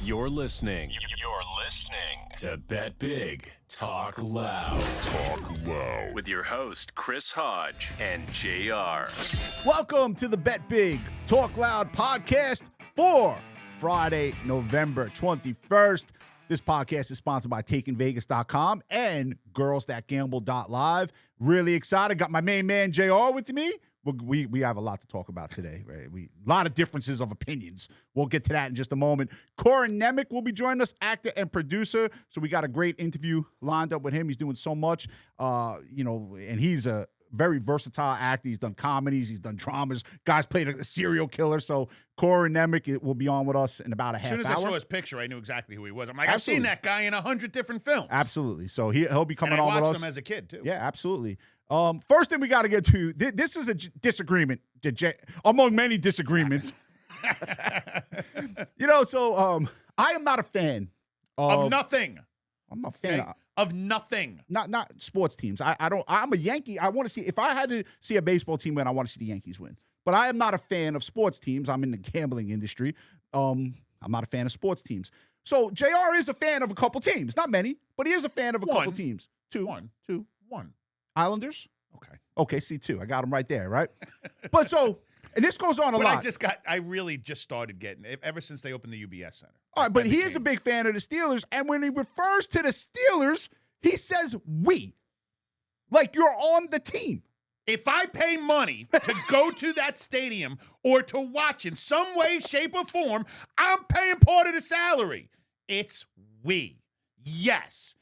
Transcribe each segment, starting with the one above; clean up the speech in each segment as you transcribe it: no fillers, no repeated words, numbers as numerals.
You're listening to Bet Big, Talk Loud. With your host, Chris Hodge and JR. Welcome to the Bet Big, Talk Loud podcast for Friday, November 21st. This podcast is sponsored by TakingVegas.com and GirlsThatGamble.live. Really excited. Got my main man, JR, with me. We have a lot to talk about today, right? A lot of differences of opinions. We'll get to that in just a moment. Corin Nemec will be joining us, actor and producer. So we got a great interview lined up with him. He's doing so much, and he's a very versatile actor. He's done comedies. He's done dramas. Guy's played a serial killer. So Corin Nemec will be on with us in about a half hour. As soon as I saw his picture, I knew exactly who he was. I'm like, I've seen that guy in 100 different films. Absolutely. So he'll be coming on with us. And I watched him as a kid, too. Yeah, absolutely. First thing we got to get to, this is a disagreement among many disagreements. I am not a fan of nothing. I'm a fan of nothing. Not sports teams. I'm a Yankee. I want to see, if I had to see a baseball team win, I want to see the Yankees win. But I am not a fan of sports teams. I'm in the gambling industry. I'm not a fan of sports teams. So JR is a fan of a couple teams. Not many, but he is a fan of a couple teams. One. Islanders? Okay, see, two. I got them right there, right? But so, and this goes on a lot. I really just started getting it ever since they opened the UBS Center. All right, but he is a big fan of the Steelers, and when he refers to the Steelers, he says we. Like you're on the team. If I pay money to go to that stadium or to watch in some way, shape, or form, I'm paying part of the salary. It's we. Yes.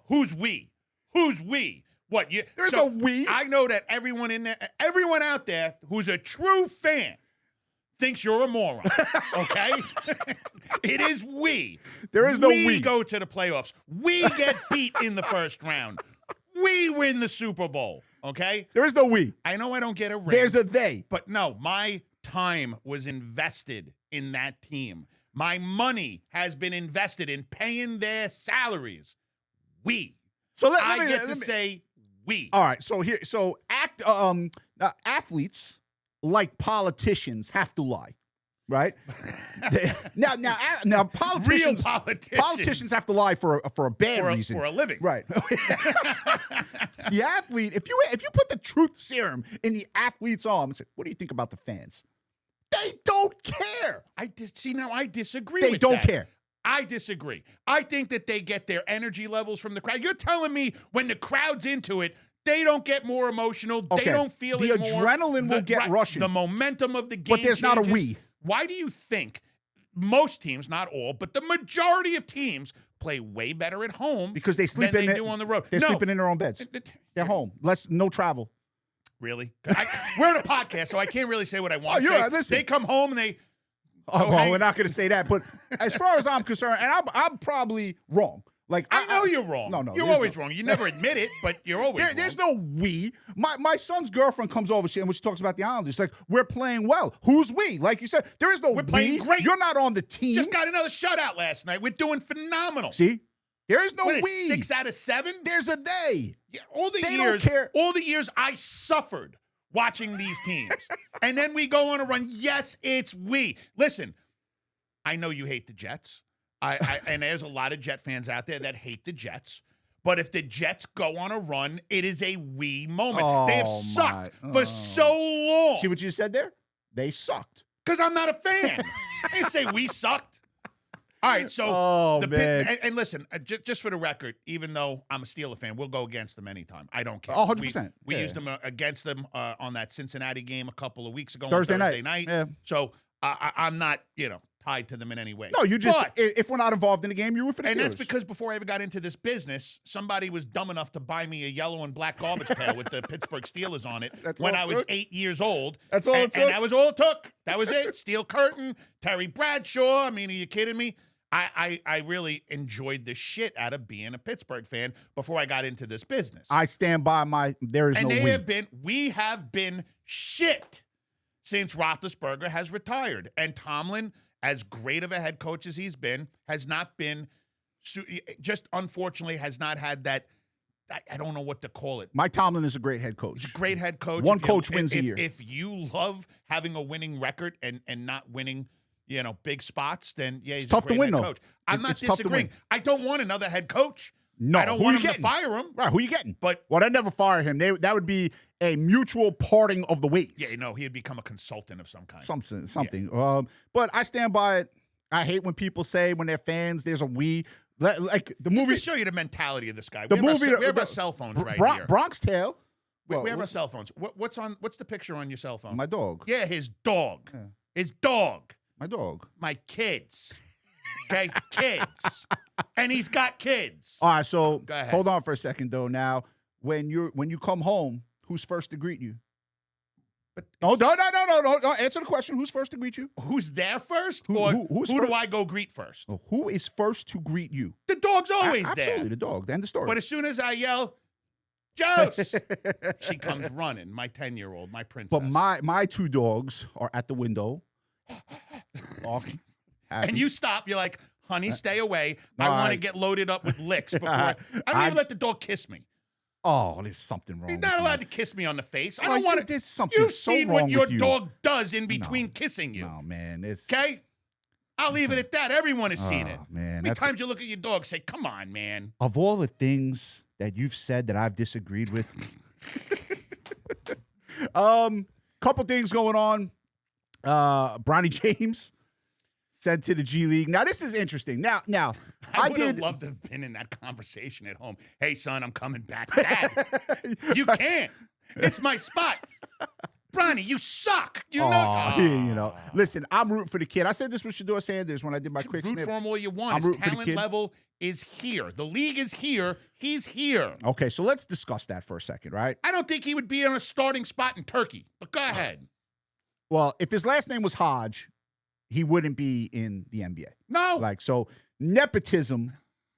Who's we? Who's we? What? There's no we. I know that everyone out there who's a true fan thinks you're a moron. Okay? It is we. There is no we. We go to the playoffs. We get beat in the first round. We win the Super Bowl. Okay? There is no we. I know I don't get a ring. There's a they. But no, my time was invested in that team. My money has been invested in paying their salaries. We. So let me say we. All right. So athletes, like politicians, have to lie, right? now politicians, real politicians have to lie for a bad reason, for a living, right? The athlete, if you put the truth serum in the athlete's arm and say, "What do you think about the fans?" They don't care. I disagree. They don't care. I disagree. I think that they get their energy levels from the crowd. You're telling me when the crowd's into it, they don't get more emotional. Okay. They don't feel the it more. Adrenaline will get rushing. The momentum of the game But there's not a we. Why do you think most teams, not all, but the majority of teams play way better at home because they sleep than they do on the road? They're sleeping in their own beds. They're home. No travel. Really? We're on a podcast, so I can't really say what I want to say. Listen. They come home and they... We're not going to say that. But as far as I'm concerned, and I'm probably wrong. Like I know you're wrong. No, you're always wrong. You never admit it, but you're always wrong. There's no we. My son's girlfriend comes over and she talks about the Islanders. Like, we're playing well. Who's we? Like you said, there is no we're playing great. You're not on the team. Just got another shutout last night. We're doing phenomenal. See? There is no we. 6 out of 7? There's a they. Yeah, They don't care. All the years I suffered watching these teams. And then we go on a run. Yes, it's we. Listen, I know you hate the Jets. And there's a lot of Jet fans out there that hate the Jets. But if the Jets go on a run, it is a we moment. They have sucked for so long. See what you said there? They sucked. Because I'm not a fan. I didn't say we sucked. All right, so and listen, just for the record, even though I'm a Steeler fan, we'll go against them anytime. I don't care. 100%. We used them against them on that Cincinnati game a couple of weeks ago Thursday on Thursday night. Yeah. So I'm not, tied to them in any way. No, if we're not involved in the game, you root for the Steelers. And that's because before I ever got into this business, somebody was dumb enough to buy me a yellow and black garbage pail with the Pittsburgh Steelers on it when I was 8 years old. That's all it took. And that was all it took. That was it. Steel curtain, Terry Bradshaw. I mean, are you kidding me? I really enjoyed the shit out of being a Pittsburgh fan before I got into this business. I stand by there is no we. We have been shit since Roethlisberger has retired. And Tomlin, as great of a head coach as he's been, has not been, just unfortunately has not had that, I don't know what to call it. Mike Tomlin is a great head coach. He's a great head coach. One coach wins a year. If you love having a winning record and not winning big spots, then yeah, he's It's tough a great to win, head though. coach. I'm not It's tough to disagreeing. win. I don't want another head coach. No, I don't who want you him getting? to fire him. Right, who you getting? But well, I'd never fire him. That would be a mutual parting of the ways. yeah, he'd become a consultant of some kind. Something. Yeah. But I stand by it. I hate when people say when they're fans, there's a we. Like the movie. Just to show you the mentality of this guy. The we movie. Have our cell phones right here. Bronx Tale. We have our cell phones. What's the picture on your cell phone? My dog. Yeah, his dog. Yeah. His dog. My dog. My kids. Okay, kids. And he's got kids. All right, so Go ahead. hold on for a second though. Now, when you come home, who's first to greet you? But No. Answer the question. Who's first to greet you? who's there first? Who's Who first? do I go greet first? No, who is first to greet you? The dog's always Absolutely, there. the dog. End of story. But as soon as I yell, Jose, she comes running. My 10-year-old, my princess. But my two dogs are at the window. Happy. And you stop. You're like, honey, stay away. I All want to right. get loaded up with licks before. I don't even let the dog kiss me. Oh, there's something wrong. He's with not you. allowed to kiss me on the face. I Oh, don't want to. There's something You've so seen wrong what your with you. dog does in between kissing you. No, man. It's Okay? I'll leave it at that. Everyone has seen it. man. How many times you look at your dog and say, come on, man. Of all the things that you've said that I've disagreed with, couple things going on. Bronny James sent to the G League. Now this is interesting. Now I would have loved to have been in that conversation at home. Hey, son, I'm coming back. Dad, you can't. It's my spot. Bronny, you suck. Listen, I'm rooting for the kid. I said this with Shador Sanders when I did my quick root snip. for him all you want. I'm His rooting for the talent kid. level is here. The league is here. He's here. Okay, so let's discuss that for a second, right? I don't think he would be in a starting spot in Turkey, but go ahead. Well, if his last name was Hodge, he wouldn't be in the NBA. No. So nepotism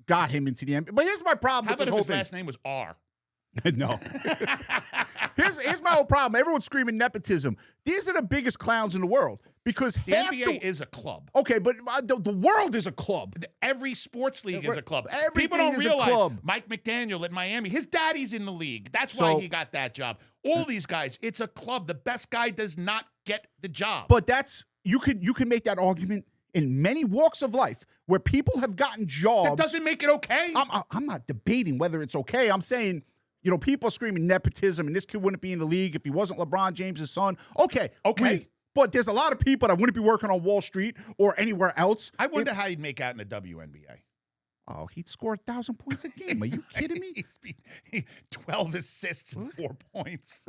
got him into the NBA. But here's my problem How with this about if whole his thing. last name was R? No. Here's my whole problem. Everyone's screaming nepotism. These are the biggest clowns in the world because The half NBA is a club. Okay, but the world is a club. Every sports league is a club. Everything People don't is a realize club. Mike McDaniel at Miami, his daddy's in the league. That's why So- he got that job. All these guys, it's a club. The best guy does not get the job. But that's you can make that argument in many walks of life where people have gotten jobs. that doesn't make it okay. I'm not debating whether it's okay. I'm saying, people are screaming nepotism and this kid wouldn't be in the league if he wasn't LeBron James' son. Okay. But there's a lot of people that wouldn't be working on Wall Street or anywhere else. I wonder how he'd make out in the WNBA. Oh, he'd score 1,000 points a game. Are you kidding me? 12 assists and 4 points.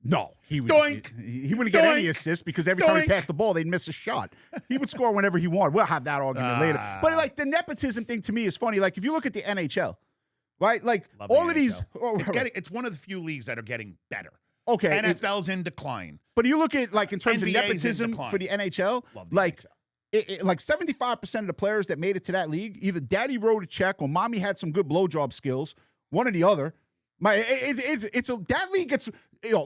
No, he would. Doink. He wouldn't get any Doink. assists because every time he Doink. passed the ball, they'd miss a shot. He would score whenever he wanted. We'll have that argument later. But like the nepotism thing to me is funny. Like if you look at the NHL, right? Like Love all the of these. NHL. It's one of the few leagues that are getting better. Okay, NFL's in decline. but you look at like in terms NBA's in of nepotism decline. for the NHL, Love the like. NHL. Like 75% of the players that made it to that league, either daddy wrote a check or mommy had some good blowjob skills, one or the other. That league gets.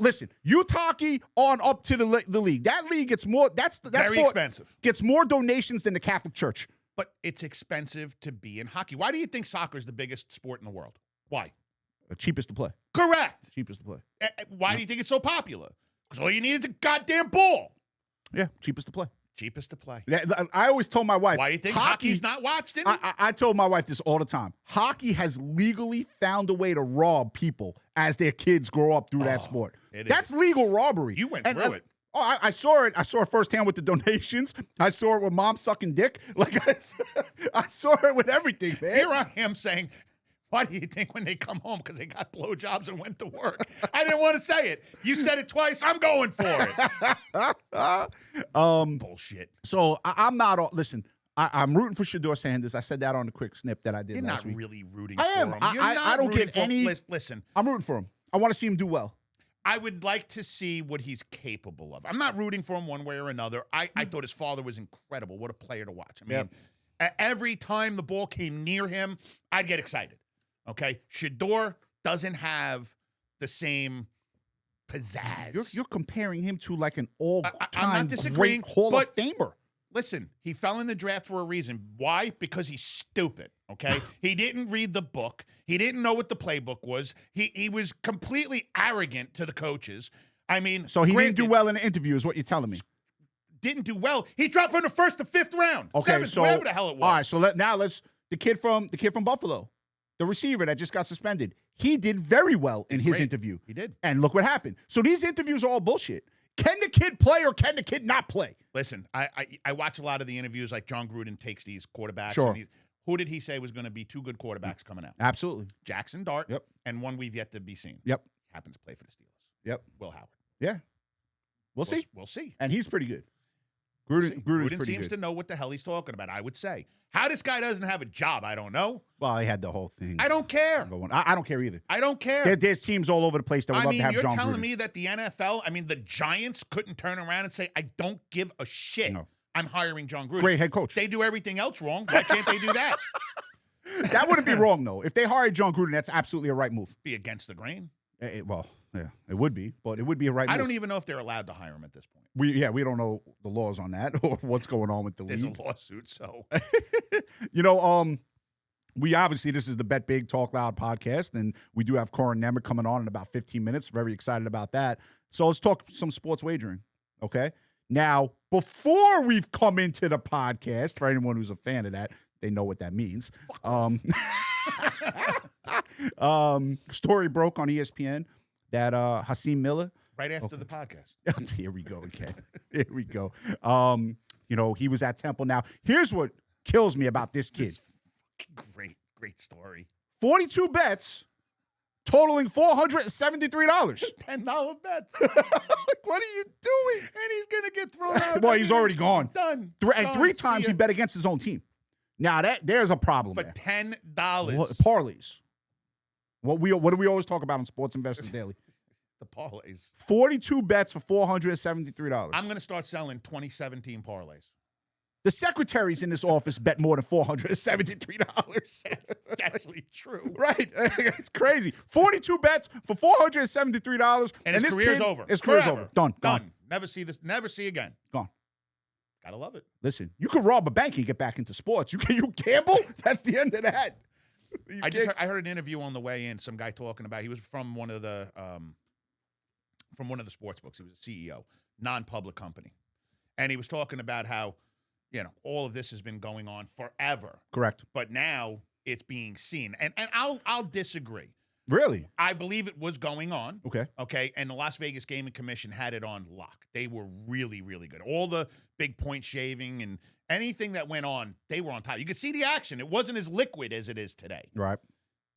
Listen, Utah on up to the league. That league gets more. That's Very more, expensive. Gets more donations than the Catholic Church. But it's expensive to be in hockey. Why do you think soccer is the biggest sport in the world? Why? Cheapest to play. Correct. Cheapest to play. Why do you think it's so popular? Because all you need is a goddamn ball. Yeah, cheapest to play. Cheapest to play. I always told my wife. Why do you think hockey's not watched? I told my wife this all the time. Hockey has legally found a way to rob people as their kids grow up through that sport. That's legal robbery. You went through it. Oh, I saw it. I saw it firsthand with the donations. I saw it with mom sucking dick. Like I saw it with everything, man. Here I am saying, why do you think when they come home? Because they got blowjobs and went to work. I didn't want to say it. You said it twice. I'm going for it. Bullshit. So I'm not. Listen, I'm rooting for Shador Sanders. I said that on the quick snip that I did You're last not week. really rooting I for am. him. I don't get any. Listen, I'm rooting for him. I want to see him do well. I would like to see what he's capable of. I'm not rooting for him one way or another. I thought his father was incredible. What a player to watch. I mean, every time the ball came near him, I'd get excited. Okay? Shador doesn't have the same pizzazz. You're comparing him to like an I'm all-time not disagreeing, great Hall but of Famer. Listen, he fell in the draft for a reason. Why? Because he's stupid, okay? He didn't read the book. He didn't know what the playbook was. He was completely arrogant to the coaches. I mean, So he didn't do well in the interview is what you're telling me. didn't do well. He dropped from the 1st to 5th round. Okay, 7th, so whatever the hell it was. All right, so let's the kid from Buffalo, the receiver that just got suspended. He did very well in his interview. He did. And look what happened. So these interviews are all bullshit. Can the kid play or can the kid not play? Listen, I watch a lot of the interviews, like John Gruden takes these quarterbacks. Sure. And who did he say was going to be 2 good quarterbacks coming out? Absolutely. Jackson Dart. Yep. And one we've yet to be seen. Yep. Happens to play for the Steelers. Yep. Will Howard. Yeah. We'll see. We'll see. And he's pretty good. Gruden seems to know what the hell he's talking about, I would say. How this guy doesn't have a job, I don't know. Well, he had the whole thing. I don't care. I don't care either. I don't care. There's teams all over the place that would love to have John Gruden. You're telling me that the NFL, the Giants couldn't turn around and say, I don't give a shit. No. I'm hiring John Gruden. Great head coach. They do everything else wrong. Why can't they do that? That wouldn't be wrong, though. If they hired John Gruden, that's absolutely a right move. Be against the grain. Yeah, it would be, but it would be a right move. I don't even know if they're allowed to hire him at this point. We don't know the laws on that or what's going on with the league. There's a lawsuit, so. We obviously, this is the Bet Big Talk Loud podcast, and we do have Corin Nemec coming on in about 15 minutes. Very excited about that. So let's talk some sports wagering, okay? Now, before we've come into the podcast, for anyone who's a fan of that, they know what that means. Story broke on ESPN that Hakeem Miller. Right after the podcast. Here we go again. Here we go. He was at Temple. Now, here's what kills me about this kid. This great story. 42 bets totaling $473. $10 bets. What are you doing? And he's going to get thrown out. Well, he's already gone. Done. Three times he bet against his own team. Now, there's a problem for there. $10. Parlays. What do we always talk about on Sports Investors Daily? The parlays. 42 bets for $473. I'm going to start selling 2017 parlays. The secretaries in this office bet more than $473. That's actually true. Right. It's crazy. 42 bets for $473. And his career's over. His career's over. Done. Gone. Never see this. Never see again. Gone. Gotta love it. Listen, you could rob a bank and get back into sports. You gamble? That's the end of that. I heard an interview on the way in. Some guy talking about, he was from one of the sports books. He was a CEO, non-public company. And he was talking about how, all of this has been going on forever. Correct. But now it's being seen. And I'll disagree. Really? I believe it was going on. Okay. Okay. And the Las Vegas Gaming Commission had it on lock. They were really, really good. All the big point shaving and anything that went on, they were on top. You could see the action. It wasn't as liquid as it is today. Right.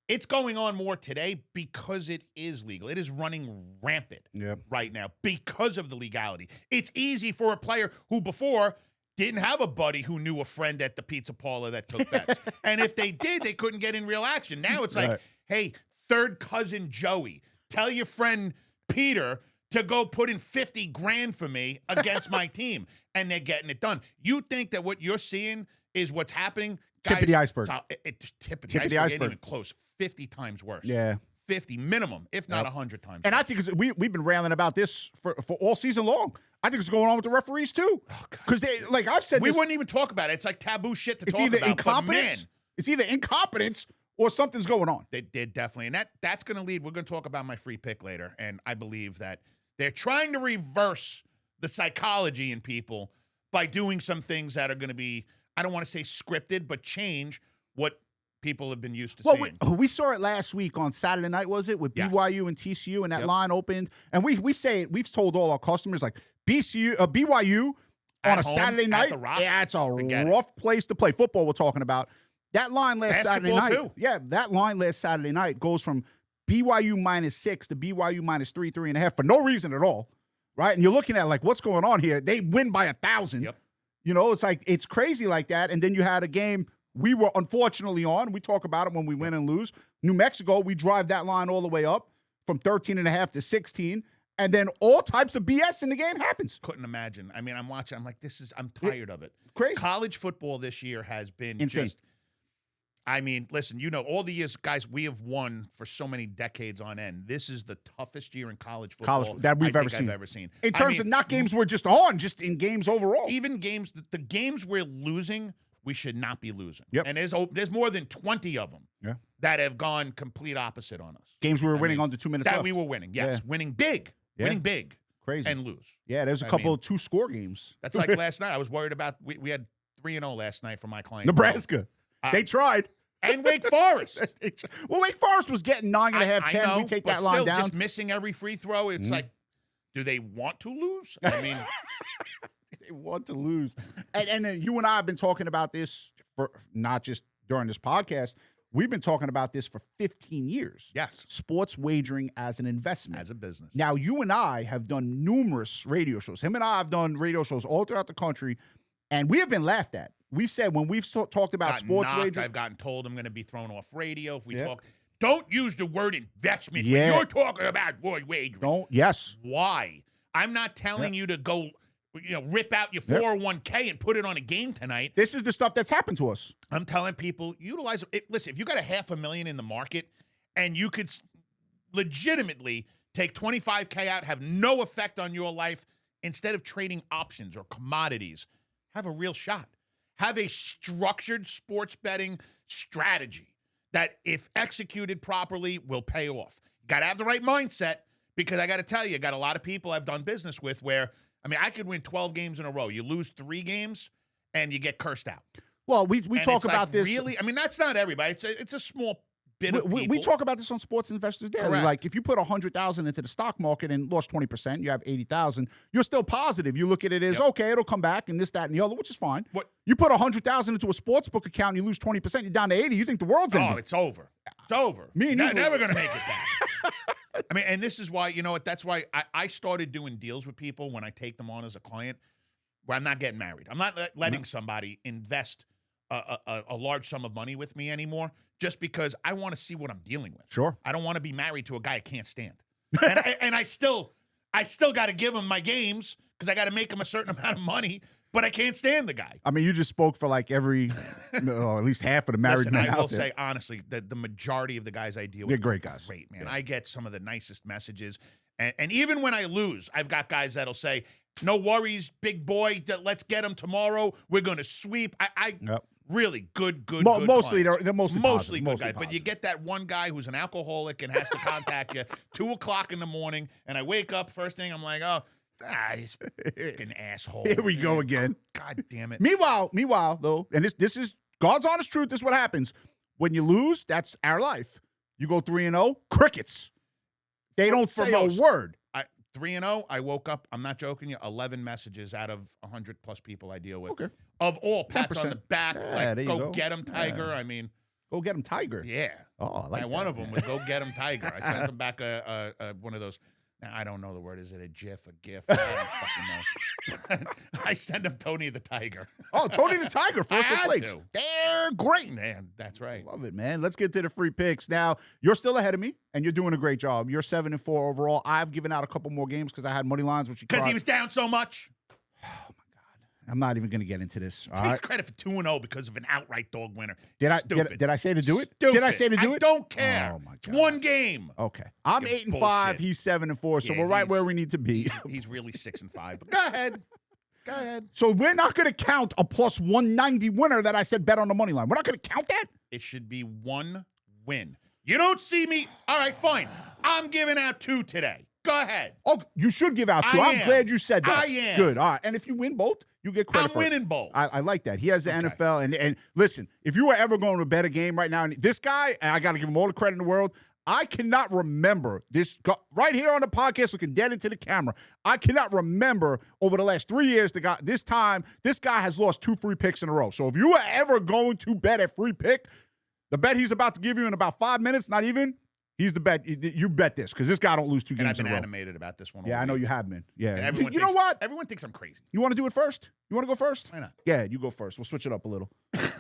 It's going on more today because it is legal. It is running rampant right now because of the legality. It's easy for a player who before didn't have a buddy who knew a friend at the pizza parlor that took bets. And if they did, they couldn't get in real action. Now it's like, hey, third cousin Joey, tell your friend Peter to go put in $50,000 for me against my team. And they're getting it done. You think that what you're seeing is what's happening? Tip of the iceberg. Tip of the iceberg. Ain't even close. 50 times worse. Yeah. 50 minimum, if not 100 times. And I think we've been railing about this for all season long. I think it's going on with the referees too. Because I've said we wouldn't even talk about it. It's like taboo shit to talk about. It's either incompetence. It's either incompetence or something's going on. They did definitely. And that's going to lead. We're going to talk about my free pick later. And I believe that they're trying to reverse the psychology in people by doing some things that are going to be, I don't want to say scripted, but change what people have been used to seeing. We saw it last week on Saturday night, was it, with BYU and TCU, and that line opened. And we've told all our customers, like, BYU on a Saturday night, it's a rough place to play. Football we're talking about. That line last Saturday night. Too. Yeah, that line last Saturday night goes from BYU -6 to BYU -3, 3.5 for no reason at all. Right? And you're looking at, like, what's going on here? They win by 1,000. Yep. It's like, it's crazy like that. And then you had a game we were unfortunately on. We talk about it when we win and lose. New Mexico, we drive that line all the way up from 13.5 to 16. And then all types of BS in the game happens. Couldn't imagine. I mean, I'm watching. I'm like, I'm tired of it. Crazy. College football this year has been insane. Listen, all the years, guys, we have won for so many decades on end. This is the toughest year in college football that we've ever seen. In terms of not games we're just on, just in games overall. Even games, the games we're losing, we should not be losing. Yep. And there's more than 20 of them that have gone complete opposite on us. Games we were winning under 2 minutes that left. We were winning, yes. Yeah. Winning big. Yeah. Winning big. Crazy. and lose. Yeah, there's a I couple mean, of 2-score games. That's like last night. I was worried about we had 3-0 last night for my client. Nebraska. They tried. And Wake Forest. Well, Wake Forest was getting 9.5, 10. I know, We take but that line still, down. just missing every free throw. It's like, do they want to lose? I mean, They want to lose. And then you and I have been talking about this for not just during this podcast. We've been talking about this for 15 years. yes, Sports wagering as an investment. as a business. Now, you and I have done numerous radio shows. Him and I have done radio shows all throughout the country, and we have been laughed at. We said when we've talked about Gotten sports knocked. wagering. I've gotten told I'm going to be thrown off radio if we Yeah. talk. Don't use the word investment Yeah. when you're talking about wagering. Yes. Why? I'm not telling you to go, rip out your 401k and put it on a game tonight. This is the stuff that's happened to us. I'm telling people, utilize it. Listen, if you got $500,000 in the market and you could legitimately take 25K out, have no effect on your life, instead of trading options or commodities, have a real shot. Have a structured sports betting strategy that, if executed properly, will pay off. You got to have the right mindset, because I got to tell you, got a lot of people I've done business with where, I could win 12 games in a row. You lose 3 games and you get cursed out. Well, we And talk it's about like, this. really? That's not everybody. It's a small bit of people. We talk about this on Sports Investors Daily. Correct. Like, if you put 100,000 into the stock market and lost 20%, you have 80,000. You're still positive. You look at it as okay, it'll come back and this, that, and the other, which is fine. What? You put 100,000 into a sports book account, and you lose 20%, you're down to 80. You think the world's ending? Oh, it's over. It's over. Me and you- never going to make it back. And this is why, that's why I started doing deals with people when I take them on as a client, where I'm not getting married. I'm not letting somebody invest a large sum of money with me anymore, just because I want to see what I'm dealing with. Sure. I don't want to be married to a guy I can't stand. And I still got to give him my games, because I got to make him a certain amount of money, but I can't stand the guy. You just spoke for like every, at least half of the married Listen, men I out will there. say, honestly, that the majority of the guys I deal with They're great guys. Great, man. Yeah. I get some of the nicest messages. And even when I lose, I've got guys that'll say, no worries, big boy, let's get him tomorrow. We're going to sweep. Yep. Really good Mostly, clients. they're mostly Mostly positive, good mostly guys. But you positive. get that one guy who's an alcoholic and has to contact you 2 o'clock in the morning, and I wake up, first thing, I'm like, he's an asshole. Here we go again. God damn it. Meanwhile, though, and this is God's honest truth, this is what happens. When you lose, that's our life. You go 3-0, crickets. They don't say a word. 3-0, I woke up, I'm not joking you, 11 messages out of 100+ people I deal with. Okay. Of all pats 10%. on the back, Yeah, like, there you go go. get him, Tiger. Yeah. Go get him, Tiger. Yeah. Oh, I like And one that. of them was go get him, Tiger. I sent him back a one of those. Now, I don't know the word. Is it a GIF, a GIF? I don't fucking know. I send him Tony the Tiger. Oh, Tony the Tiger, first I of had flakes. to. They're great. Man, that's right. Love it, man. Let's get to the free picks. Now, you're still ahead of me, and you're doing a great job. You're 7-4 overall. I've given out a couple more games because I had money lines, which you Because he was down so much. I'm not even going to get into this. All Take right? credit for 2-0 because of an outright dog winner. Did I Stupid. say to do it? Stupid. Did I say to do it? I don't care. Oh, my It's God. one game. Okay. I'm You 8-5. bullshit. He's 7-4. So Yeah, we're right he's- where we need to be. He's really 6-5. But go ahead. Go ahead. So we're not going to count a plus 190 winner that I said bet on the money line. We're not going to count that? It should be one win. You don't see me. All right, fine. I'm giving out 2 today. Go ahead. Oh, you should give out 2. I I'm am. glad you said that. I am. Good. All right. And if you win both, you get credit I'm for it. winning both. I like that. He has the Okay. NFL. And listen, if you were ever going to bet a game right now, and this guy, and I got to give him all the credit in the world, I cannot remember this right here on the podcast, looking dead into the camera. I cannot remember over the last 3 years, this guy has lost 2 free picks in a row. So if you were ever going to bet a free pick, the bet he's about to give you in about 5 minutes, not even, he's the bet. You bet this, because this guy don't lose 2 and games I've been in a row. animated about this one. Yeah, all I know week. you have been. Yeah. And everyone You know thinks- what? Everyone thinks I'm crazy. You want to do it first? You want to go first? Why not? Yeah, you go first. We'll switch it up a little.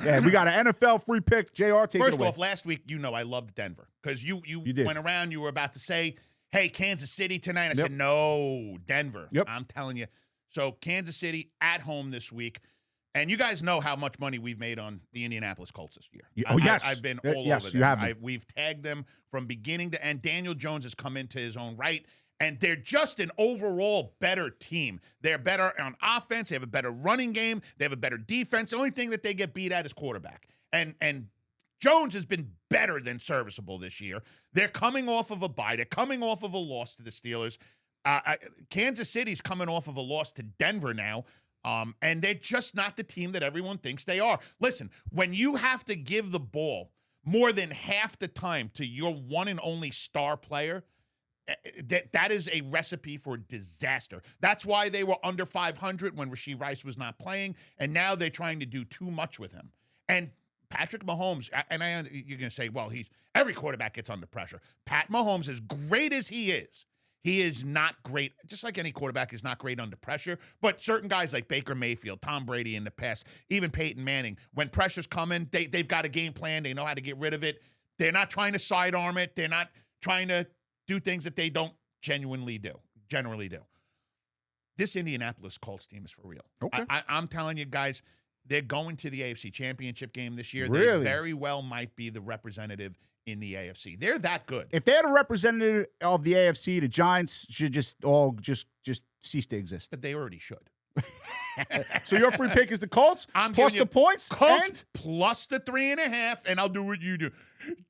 Yeah, we got an NFL free pick. JR, take First it away. off, last week, I loved Denver because you did. went around. You were about to say, "Hey, Kansas City tonight." I Yep. said, "No, Denver." Yep. I'm telling you. So Kansas City at home this week, and you guys know how much money we've made on the Indianapolis Colts this year. Yes. I've been all Yes, over them. you have been. We've tagged them from beginning to end. Daniel Jones has come into his own right. And they're just an overall better team. They're better on offense. They have a better running game. They have a better defense. The only thing that they get beat at is quarterback. And Jones has been better than serviceable this year. They're coming off of a bye. They're coming off of a loss to the Steelers. Kansas City's coming off of a loss to Denver now, and they're just not the team that everyone thinks they are. Listen, when you have to give the ball more than half the time to your one and only star player, that is a recipe for disaster. That's why they were under 500 when Rashee Rice was not playing, and now they're trying to do too much with him. And Patrick Mahomes, and you're going to say, well, every quarterback gets under pressure. Pat Mahomes, as great as he is not great, just like any quarterback is not great under pressure. But certain guys like Baker Mayfield, Tom Brady in the past, even Peyton Manning, when pressure's coming, they've got a game plan. They know how to get rid of it. They're not trying to sidearm it. They're not trying to do things that they don't generally do. This Indianapolis Colts team is for real. Okay. I'm telling you guys, they're going to the AFC Championship game this year. Really? They very well might be the representative in the AFC. They're that good. If they're the representative of the AFC, the Giants should just cease to exist. But they already should. So your free pick is the Colts plus the points? Colts plus the 3.5, and I'll do what you do.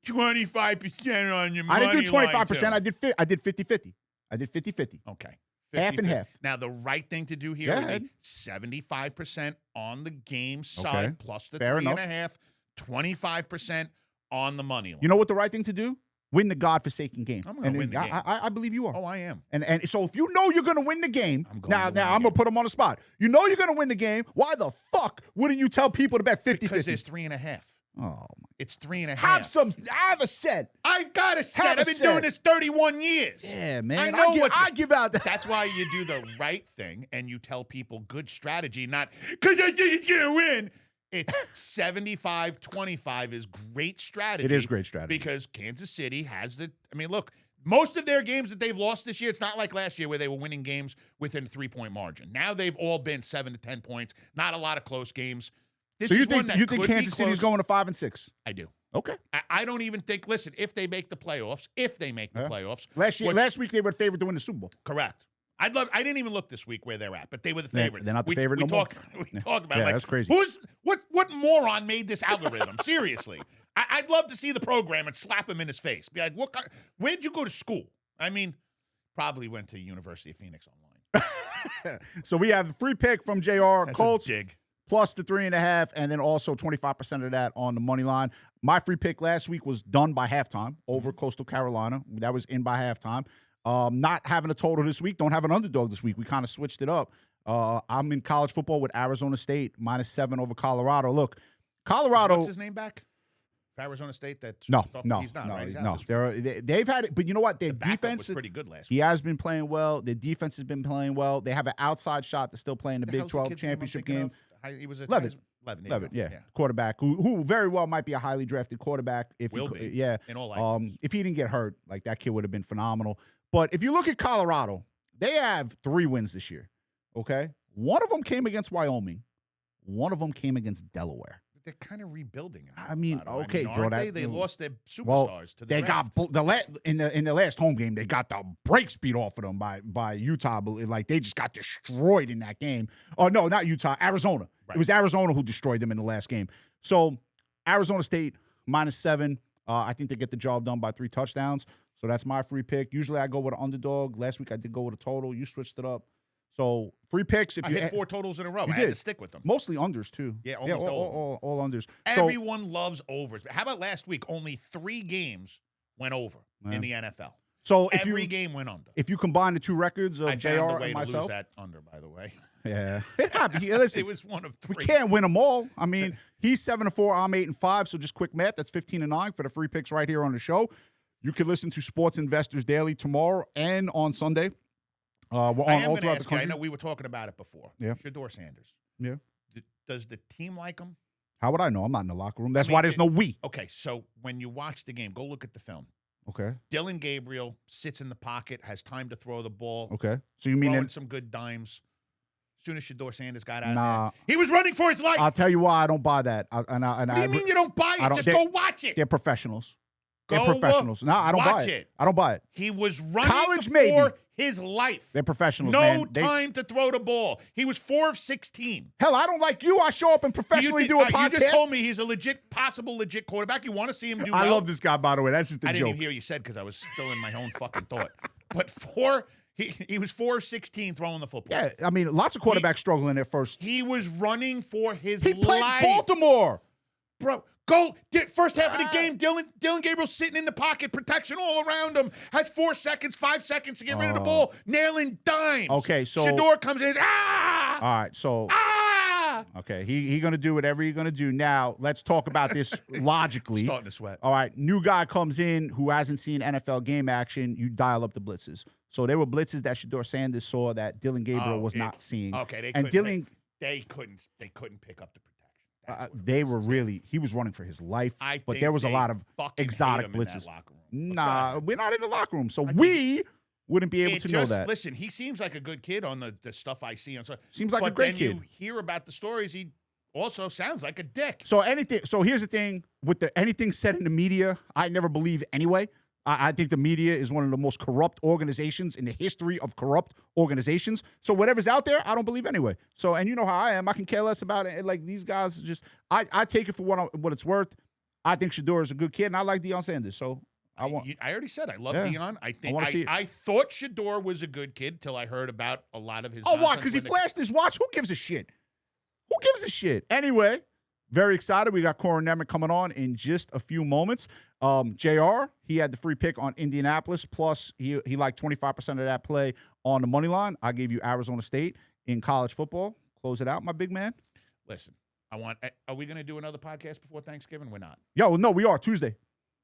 25% on your money. I didn't do 25%. line, I did 50-50. I did 50-50. Okay. Half and half. Now, the right thing to do here would be 75% on the game side plus the 3.5, 25% on the money line. You know what the right thing to do? Win the godforsaken game. I'm going to win the game. I believe you are. Oh, I am. And so if you know you're going to win the game, I'm going to put them on the spot. You know you're going to win the game. Why the fuck wouldn't you tell people to bet 50-50? Because there's 3.5. Oh, it's 3.5. Have a set. I've got a set. I've been doing this 31 years. Yeah, man. I give out that. That's why you do the right thing and you tell people good strategy, not because I think it's going to win. It's 75-25 is great strategy. It is great strategy. Because Kansas City has look, most of their games that they've lost this year, it's not like last year where they were winning games within a 3-point margin. Now they've all been 7 to 10 points. Not a lot of close games. So you think Kansas City's going to 5-6? I do. Okay. I don't even think. Listen, if they make the playoffs, last week they were favored to win the Super Bowl. Correct. I didn't even look this week where they're at, but they were the favorite. They're not the favorite no more. We talked about it. Like, that's crazy. What moron made this algorithm? Seriously. I'd love to see the program and slap him in his face. Be like, where'd you go to school? I mean, probably went to University of Phoenix online. So we have a free pick from JR. That's Colts a dig. plus the 3.5, and then also 25% of that on the money line. My free pick last week was done by halftime over Coastal Carolina. That was in by halftime. Not having a total this week. Don't have an underdog this week. We kind of switched it up. I'm in college football with Arizona State -7 over Colorado. Look, Colorado. What's his name back? Arizona State. No, he's not. Right? No. They've had it, but you know what? Their defense was pretty good last week. He has been playing well. Their defense has been playing well. They have an outside shot to still play in the Big 12 championship game. He was Levitt, yeah, quarterback who very well might be a highly drafted quarterback if in all likelihood. If he didn't get hurt, like that kid would have been phenomenal. But if you look at Colorado, they have 3 wins this year. Okay, one of them came against Wyoming, one of them came against Delaware. They're kind of rebuilding. I mean, okay, bro. They lost their superstars to the they draft. got in the last home game. They got the brakes beat off of them by Utah. Like they just got destroyed in that game. Oh no, not Utah, Arizona. Right. It was Arizona who destroyed them in the last game. So Arizona State -7. I think they get the job done by 3 touchdowns. So that's my free pick. Usually I go with an underdog. Last week I did go with a total. You switched it up. So free picks. If I hit 4 totals in a row. I had to stick with them. Mostly unders too. Yeah, almost all unders. Everyone loves overs. How about last week? Only 3 games went over in the NFL. So every game went under. If you combine the 2 records of JR and myself, to lose that under, by the way. Yeah, listen, it was one of 3. We can't win them all. I mean, he's 7-4. I'm 8-5. So just quick math. That's 15-9 for the free picks right here on the show. You can listen to Sports Investors Daily tomorrow and on Sunday. We're on all throughout the country. I know we were talking about it before. Yeah. Shedeur Sanders. Yeah. Does the team like him? How would I know? I'm not in the locker room. That's why there's no we. Okay, so when you watch the game, go look at the film. Okay. Dylan Gabriel sits in the pocket, has time to throw the ball. Okay. So you mean throwing some good dimes. As soon as Shedeur Sanders got out there, he was running for his life. I'll tell you why I don't buy that. What do you mean you don't buy it? Just go watch it. They're professionals. They're professionals. No, I don't buy it. I don't buy it. He was running for his life. They're professionals, no time to throw the ball. He was 4 of 16. Hell, I don't like you. I show up and professionally do a podcast. You just told me he's a possible legit quarterback. You want to see him do well? I love this guy, by the way. That's just a joke. I didn't even hear you said because I was still in my own fucking thought. But He was 4-16 throwing the football. Yeah, I mean, lots of quarterbacks struggling at first. He was running for his He life. played Baltimore. Bro, first half of the game, Dylan Gabriel's sitting in the pocket, protection all around him, has 4 seconds, 5 seconds to get rid of the ball, nailing dimes. Okay, so Shador comes in, all right, so okay, he gonna do whatever he's gonna do. Now let's talk about this logically. Starting to sweat. All right, new guy comes in who hasn't seen NFL game action. You dial up the blitzes. So there were blitzes that Shador Sanders saw that Dylan Gabriel was not seeing. Okay, they couldn't pick up the protection. They were really. He was running for his life, but there was a lot of exotic blitzes. Nah, we're not in the locker room, so we wouldn't be able to know that. Listen, he seems like a good kid on the stuff I see on. Seems like a great kid. You hear about the stories, he also sounds like a dick. So here's the thing with anything said in the media, I never believe anyway. I think the media is one of the most corrupt organizations in the history of corrupt organizations. So whatever's out there, I don't believe anyway. So, and you know how I am. I can care less about it. Like, these guys just, I take it for what it's worth. I think Shador is a good kid, and I like Deion Sanders. So I already said I love Deion. I thought Shador was a good kid till I heard about a lot of his. Oh, why? Because he flashed his watch. Who gives a shit? Who gives a shit? Anyway, very excited. We got Corin Nemec coming on in just a few moments. JR, he had the free pick on Indianapolis. Plus, he liked 25% of that play on the money line. I gave you Arizona State in college football. Close it out, my big man. Listen, are we going to do another podcast before Thanksgiving? We're not. Yo, no, we are. Tuesday.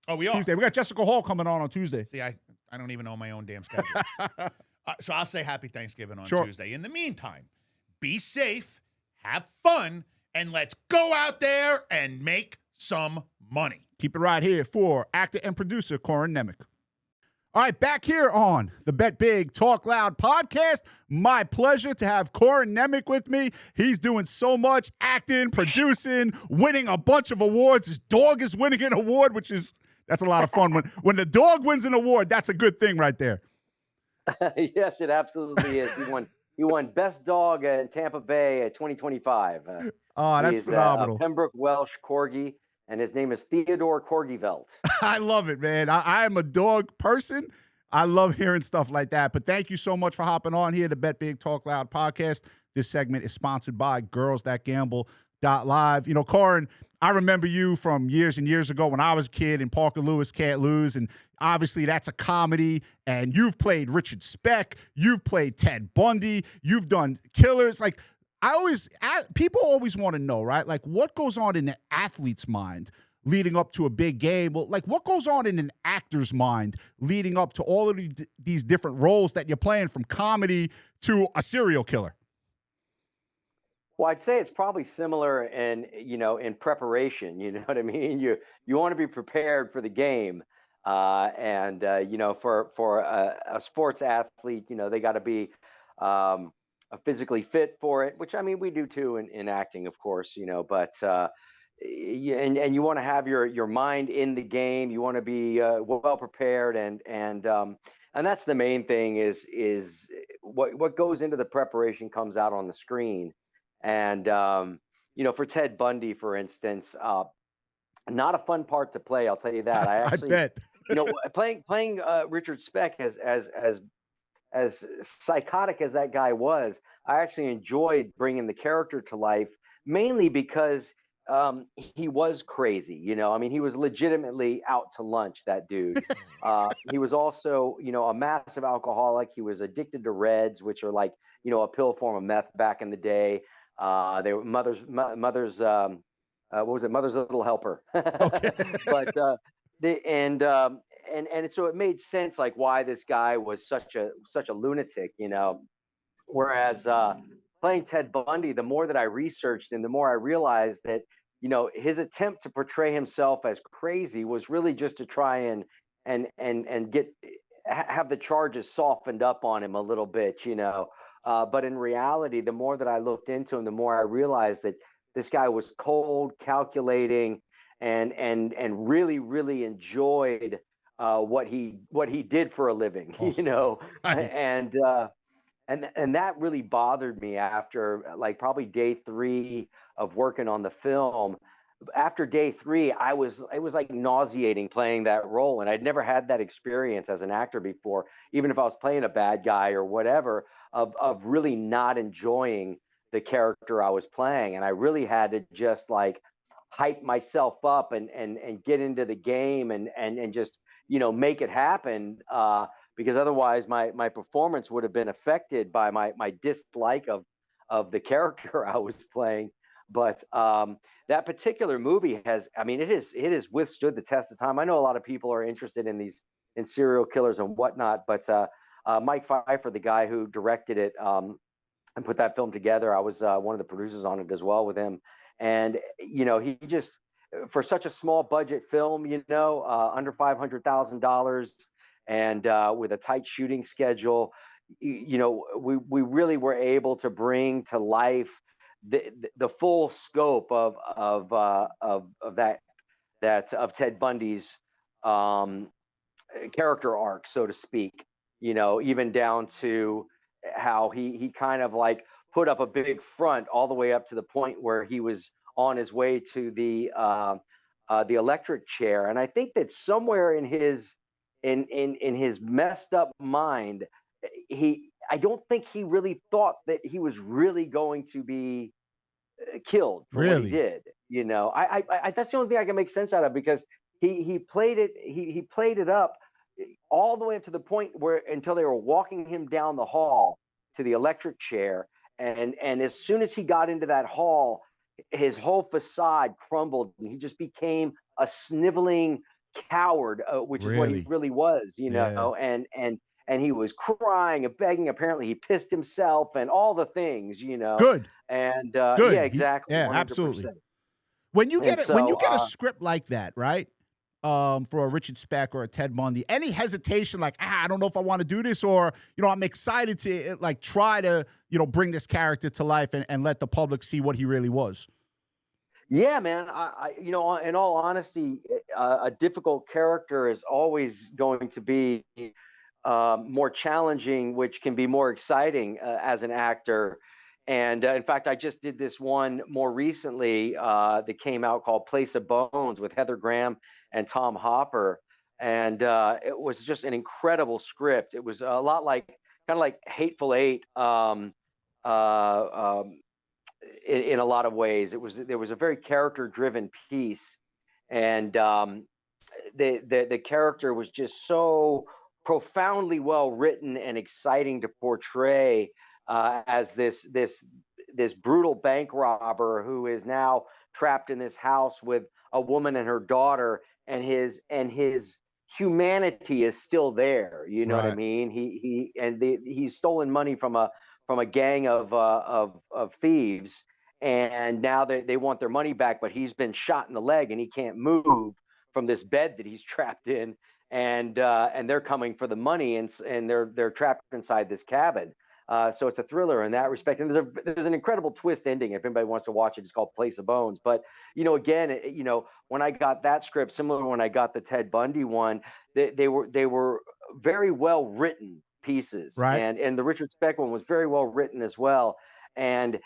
Oh, we are? Tuesday. We got Jessica Hall coming on Tuesday. See, I don't even know my own damn schedule. So I'll say happy Thanksgiving on Tuesday. In the meantime, be safe, have fun, and let's go out there and make some money. Keep it right here for actor and producer Corin Nemec. All right, back here on the Bet Big Talk Loud podcast. My pleasure to have Corin Nemec with me. He's doing so much acting, producing, winning a bunch of awards. His dog is winning an award, that's a lot of fun. When the dog wins an award, that's a good thing right there. Yes, it absolutely is. He won Best Dog in Tampa Bay 2025. That's phenomenal. Pembroke Welsh Corgi. And his name is Theodore Corgivelt. I love it, man. I am a dog person. I love hearing stuff like that. But thank you so much for hopping on here, the Bet Big Talk Loud podcast. This segment is sponsored by girlsthatgamble.live. You know, Corin, I remember you from years and years ago when I was a kid in Parker Lewis Can't Lose. And obviously that's a comedy. And you've played Richard Speck. You've played Ted Bundy. You've done killers. Like, people always want to know, right? Like, what goes on in an athlete's mind leading up to a big game? Well, like, what goes on in an actor's mind leading up to all of these different roles that you're playing, from comedy to a serial killer? Well, I'd say it's probably similar in preparation. You know what I mean? You want to be prepared for the game. For a sports athlete, they got to be physically fit for it, which I mean we do too in acting, of course, but and you want to have your mind in the game. You want to be well prepared, and that's the main thing is what goes into the preparation comes out on the screen. And for Ted Bundy, for instance, not a fun part to play, I'll tell you that. I actually I bet. playing Richard Speck as psychotic as that guy was, I actually enjoyed bringing the character to life, mainly because he was crazy. I mean, he was legitimately out to lunch, that dude. He was also, a massive alcoholic. He was addicted to Reds, which are like, a pill form of meth back in the day. They were mother's Mother's Little Helper. Okay. But and so it made sense, like, why this guy was such a lunatic, whereas playing Ted Bundy, the more that I researched and the more I realized that, his attempt to portray himself as crazy was really just to try and have the charges softened up on him a little bit, but in reality, the more that I looked into him, the more I realized that this guy was cold, calculating, and really, really enjoyed what he did for a living, and that really bothered me after, like, probably day 3 of working on the film, after day 3, it was like nauseating playing that role. And I'd never had that experience as an actor before, even if I was playing a bad guy or whatever, of really not enjoying the character I was playing. And I really had to just like hype myself up and get into the game and just, make it happen. Because otherwise my performance would have been affected by my dislike of the character I was playing. But that particular movie it has withstood the test of time. I know a lot of people are interested in serial killers and whatnot, but Mike Pfeiffer, the guy who directed it and put that film together, I was one of the producers on it as well with him. And he just, for such a small budget film, under $500,000, and with a tight shooting schedule, we really were able to bring to life the full scope of Ted Bundy's character arc, so to speak. Even down to how he kind of like put up a big front all the way up to the point where he was on his way to the electric chair. And I think that somewhere in his messed up mind, I don't think he really thought that he was really going to be killed for what he did. I that's the only thing I can make sense out of, because he played it up all the way up to the point where until they were walking him down the hall to the electric chair, and as soon as he got into that hall, his whole facade crumbled and he just became a sniveling coward, which is what he really was, and he was crying and begging. Apparently he pissed himself and all the things, Good. And Good. yeah, exactly. Yeah, 100%. absolutely. When you get a script like that, right? For a Richard Speck or a Ted Bundy, any hesitation like, I don't know if I want to do this, or, I'm excited to like try to, bring this character to life and let the public see what he really was? Yeah, man. In all honesty, a difficult character is always going to be more challenging, which can be more exciting as an actor. And in fact, I just did this one more recently that came out called Place of Bones with Heather Graham and Tom Hopper. And it was just an incredible script. It was a lot like, kind of like Hateful Eight in a lot of ways. There was a very character-driven piece. And the character was just so profoundly well written and exciting to portray as this brutal bank robber who is now trapped in this house with a woman and her daughter, and his humanity is still there. You know what I mean? He's stolen money from a gang of thieves, and now they want their money back, but he's been shot in the leg and he can't move from this bed that he's trapped in, and they're coming for the money, and they're trapped inside this cabin. So it's a thriller in that respect, and there's an incredible twist ending. If anybody wants to watch it, it's called Place of Bones. But again, when I got that script, similar to when I got the Ted Bundy one, they were very well written pieces, right? And the Richard Speck one was very well written as well. And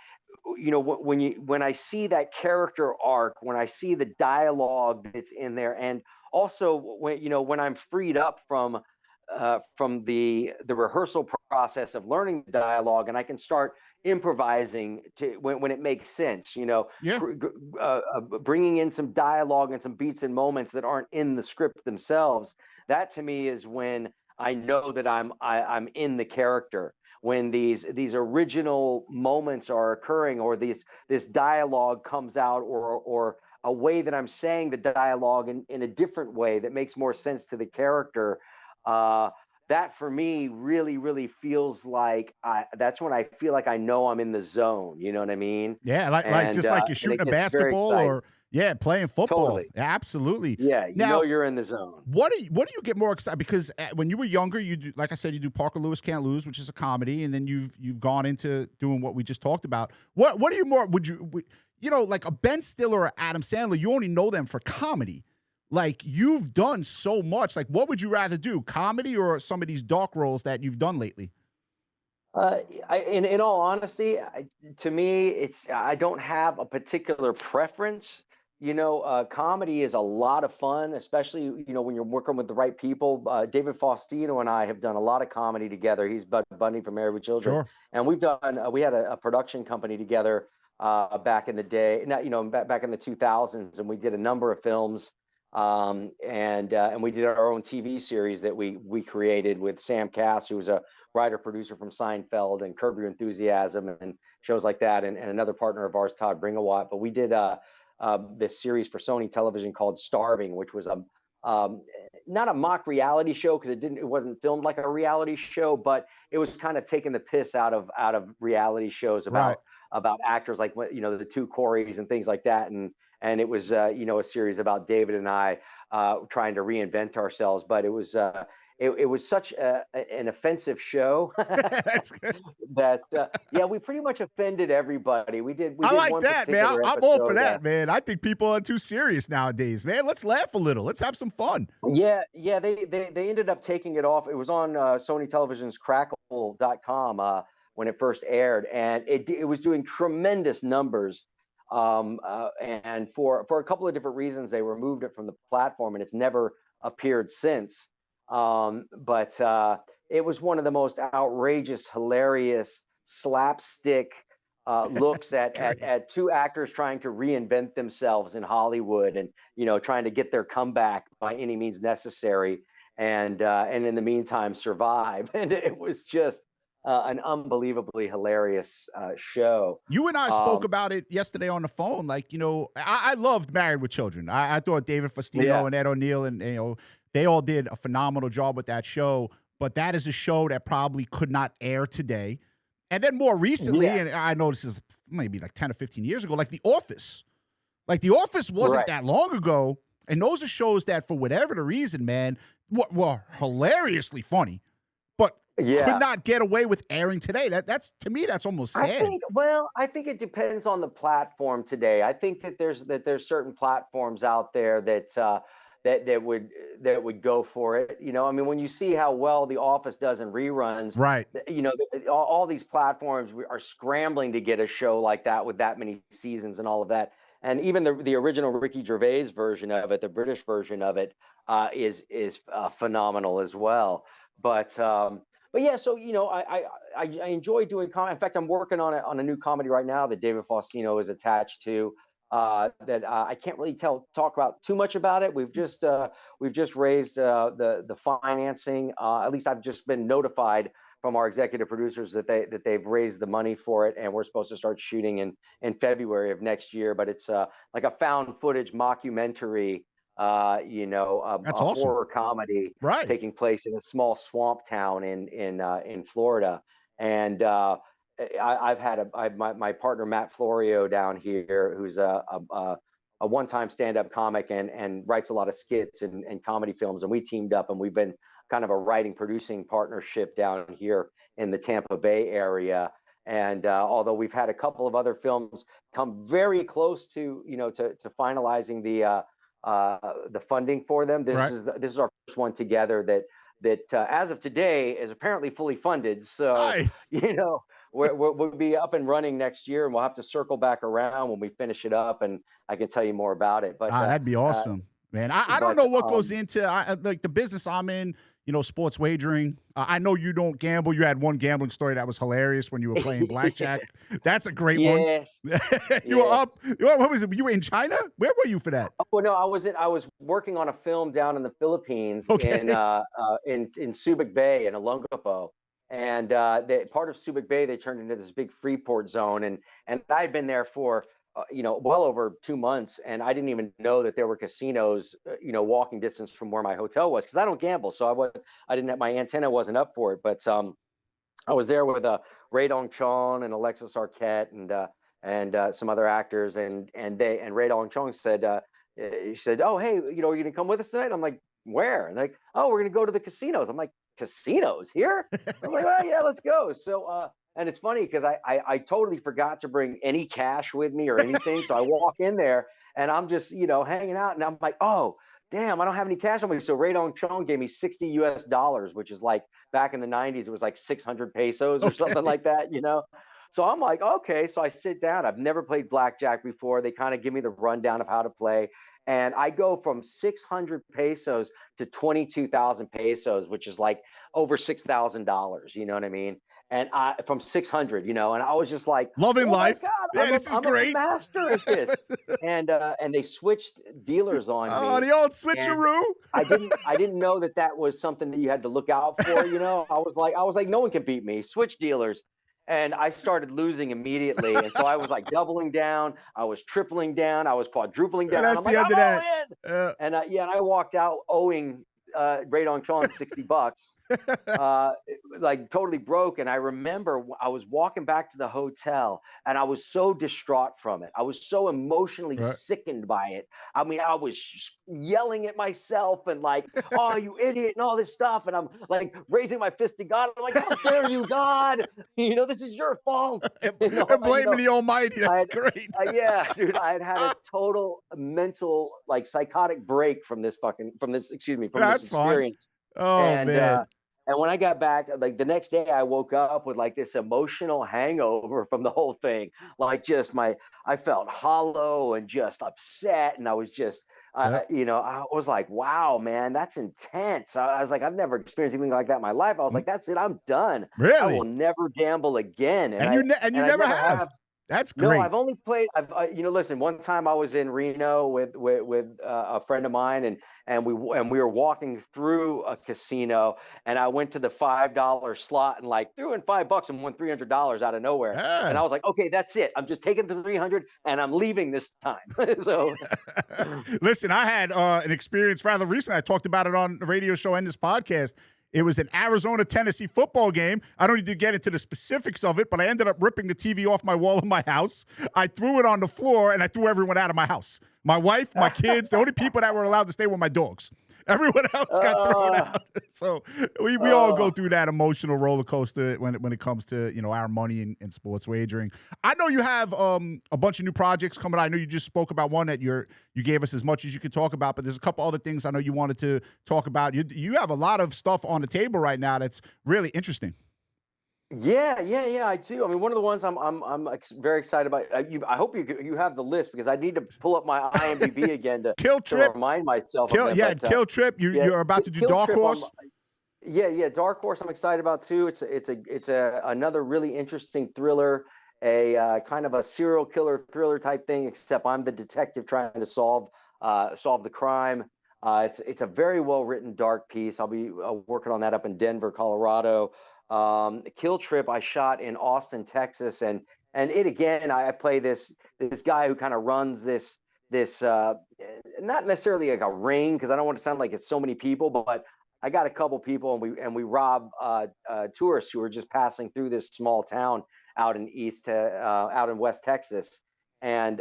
when I see that character arc, when I see the dialogue that's in there, and also when I'm freed up from the rehearsal process of learning the dialogue, and I can start improvising when it makes sense, bringing in some dialogue and some beats and moments that aren't in the script themselves. That to me is when I know that I'm in the character. When these original moments are occurring, or this dialogue comes out, or a way that I'm saying the dialogue in a different way that makes more sense to the character, that for me really, really feels like that's when I feel like I know I'm in the zone. You know what I mean? Yeah, like just like you're shooting a basketball or playing football. Totally. Absolutely. Yeah, now, you're in the zone. What do you get more excited? Because when you were younger, you do, like I said, you do Parker Lewis Can't Lose, which is a comedy, and then you've gone into doing what we just talked about. What are you more? Would you like a Ben Stiller or Adam Sandler? You only know them for comedy. Like, you've done so much. Like, what would you rather do, comedy or some of these dark roles that you've done lately? In all honesty, to me, I don't have a particular preference. Comedy is a lot of fun, especially, when you're working with the right people. David Faustino and I have done a lot of comedy together. He's Bud Bundy from Married with Children. Sure. And we had a production company together back in the day, back in the 2000s. And we did a number of films. And we did our own TV series that we created with Sam Cass, who was a writer producer from Seinfeld and Curb Your Enthusiasm and shows like that, and another partner of ours, Todd Bringawat. But we did this series for Sony Television called Starving, which was not a mock reality show, because it wasn't filmed like a reality show, but it was kind of taking the piss out of reality shows about actors like the two Corys and things like that, and it was a series about David and I trying to reinvent ourselves, but it was such an offensive show That's good. that we pretty much offended everybody. We did like one that, man. particular I'm all for episode, that, man. I think people are too serious nowadays, man. Let's laugh a little. Let's have some fun. Yeah. They ended up taking it off. It was on Sony Television's Crackle.com when it first aired, and it was doing tremendous numbers. And for a couple of different reasons, they removed it from the platform, and it's never appeared since. But it was one of the most outrageous, hilarious, slapstick looks at two actors trying to reinvent themselves in Hollywood, and trying to get their comeback by any means necessary, and in the meantime survive. And it was just an unbelievably hilarious show. You and I spoke about it yesterday on the phone. Like, I loved Married with Children. I thought David Faustino and Ed O'Neill and they all did a phenomenal job with that show. But that is a show that probably could not air today. And then more recently, and I know this is maybe like 10 or 15 years ago, like The Office. Like The Office wasn't that long ago. And those are shows that, for whatever the reason, man, were hilariously funny, but could not get away with airing today. That's to me, that's almost sad. I think it depends on the platform today. I think that there's certain platforms out there that would go for it. I mean, when you see how well The Office does in reruns, right? All these platforms are scrambling to get a show like that with that many seasons and all of that. And even the original Ricky Gervais version of it, the British version of it, is phenomenal as well. But yeah, so I enjoy doing comedy. In fact, I'm working on a new comedy right now that David Faustino is attached to. That I can't really talk about too much about it. We've just raised the financing. At least I've just been notified from our executive producers that they've raised the money for it, and we're supposed to start shooting in February of next year. But it's like a found footage mockumentary. That's awesome. Horror comedy taking place in a small swamp town in Florida. And I've had my partner Matt Florio down here, who's a one-time stand-up comic and writes a lot of skits and comedy films, and we teamed up, and we've been kind of a writing producing partnership down here in the Tampa Bay area. And although we've had a couple of other films come very close to finalizing the funding for them, this is our first one together that as of today is apparently fully funded. So nice. We'll be up and running next year, and we'll have to circle back around when we finish it up, and I can tell you more about it. But that'd be awesome, man. I don't know what goes into like the business I'm in. Sports wagering. I know you don't gamble. You had one gambling story that was hilarious when you were playing blackjack. That's a great one. You were up. What was it? You were in China? Where were you for that? Oh no, I was working on a film down in the Philippines in Subic Bay in Olongapo. And part of Subic Bay, they turned into this big Freeport zone, and I had been there for well over 2 months, and I didn't even know that there were casinos walking distance from where my hotel was, because I don't gamble, so I didn't have, my antenna wasn't up for it. But I was there with Ray Dong Chong and Alexis Arquette and some other actors, and Ray Dong Chong said, he said, "Oh hey, are you gonna come with us tonight?" I'm like, "Where?" And like, "Oh, we're gonna go to the casinos." I'm like, "Casinos here?" I'm like, "Oh yeah, let's go." So and it's funny because I totally forgot to bring any cash with me or anything. So I walk in there and I'm just hanging out, and I'm like, "Oh damn, I don't have any cash on me." So Ray Dong Chong gave me $60 US, which is like back in the 90s, it was like 600 pesos or something like that, So I'm like, okay. So I sit down. I've never played blackjack before. They kind of give me the rundown of how to play. And I go from 600 pesos to 22,000 pesos, which is like over $6,000. You know what I mean? And I from 600, and I was just like, Loving oh my life. God, Yeah, this is I'm a great. master at this. And they switched dealers on Oh, me. the old And switcheroo. I didn't know that was something that you had to look out for. I was like, no one can beat me. Switch dealers. And I started losing immediately. And so I was like doubling down. I was tripling down. I was quadrupling Yeah, down. that's I'm the like, end I'm of all that. in. And and I walked out owing Radon Chong $60. Like totally broke. And I remember I was walking back to the hotel and I was so distraught from it. I was so emotionally Right. sickened by it. I mean, I was yelling at myself and like, oh, you idiot, and all this stuff. And I'm like raising my fist to God. I'm like, how dare you, God? This is your fault. And blaming the Almighty. That's great. Yeah, dude, I had a total mental, like psychotic break from this That's fine. experience. Oh, And man. and when I got back, like the next day, I woke up with like this emotional hangover from the whole thing. Like I felt hollow and just upset, and I was just, Yep. I was like, wow, man, that's intense. I was like, I've never experienced anything like that in my life. I was like, that's it, I'm done. I will Really? never gamble again. And you never have. That's No, great. I've only played. Listen. One time I was in Reno with a friend of mine, and we were walking through a casino, and I went to the $5 slot and like threw in $5 and won $300 out of nowhere. And I Yeah. was like, okay, that's it. I'm just taking the 300 and I'm leaving this time. So, Listen, I had an experience rather recently. I talked about it on the radio show and this podcast. It was an Arizona-Tennessee football game. I don't need to get into the specifics of it, but I ended up ripping the TV off my wall in my house. I threw it on the floor, and I threw everyone out of my house. My wife, my kids, the only people that were allowed to stay were my dogs. Everyone else got thrown out. So we all go through that emotional roller coaster when it comes to our money and sports wagering. I know you have a bunch of new projects coming out. I know you just spoke about one that you gave us as much as you could talk about, but there's a couple other things I know you wanted to talk about. You have a lot of stuff on the table right now that's really interesting. Yeah, I do. I mean, one of the ones very excited about. I hope you have the list because I need to pull up my IMDb again to Kill Trip. remind myself of them. Yeah, Kill Trip. You're about to do Kill Dark Trip, Horse. Yeah, Dark Horse. I'm excited about too. It's another really interesting thriller, a kind of a serial killer thriller type thing. Except I'm the detective trying to solve the crime. It's a very well written dark piece. I'll be working on that up in Denver, Colorado. Kill Trip I shot in Austin, Texas, and it again. I play this guy who kind of runs this not necessarily like a ring because I don't want to sound like it's so many people, but I got a couple people and we rob tourists who are just passing through this small town out in West Texas, and